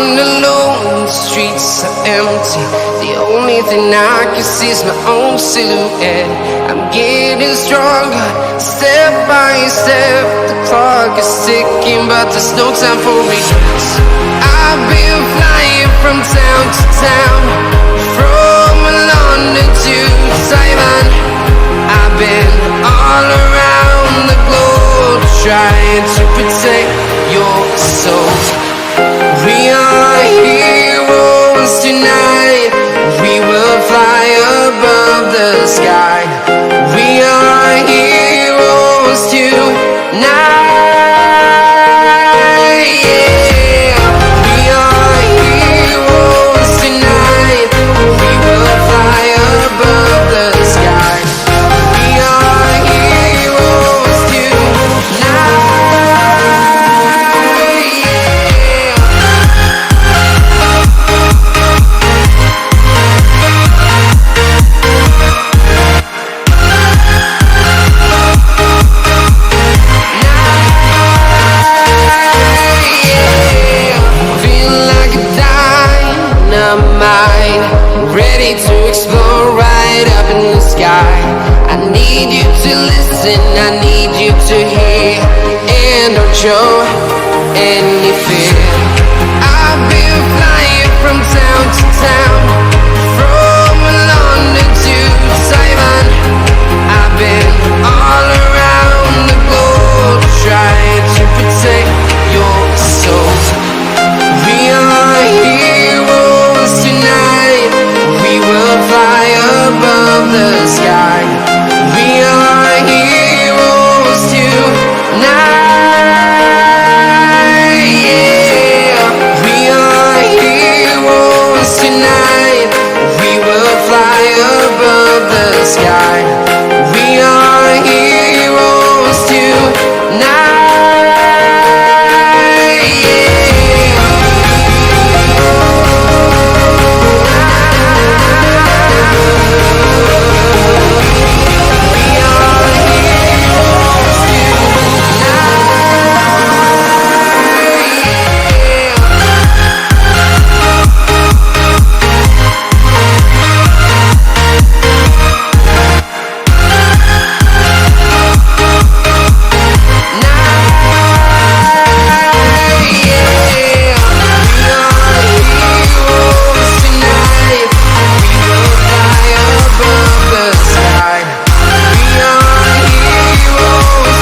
on alone, the streets are empty. The only thing I can see is my own silhouette. I'm getting stronger, step by step. The clock is ticking, but there's no time for regrets. I've been flying from town to town, from London to Taiwan. I've been all around the globe, trying to protect your soul. We are heroes tonight. We will fly above the sky. We are heroes tonight. Yeah. We are heroes tonight. We will fly above the sky. We are heroes tonight. Ready to explore right up in the sky. I need you to listen, I need you to hear, and don't show any fear.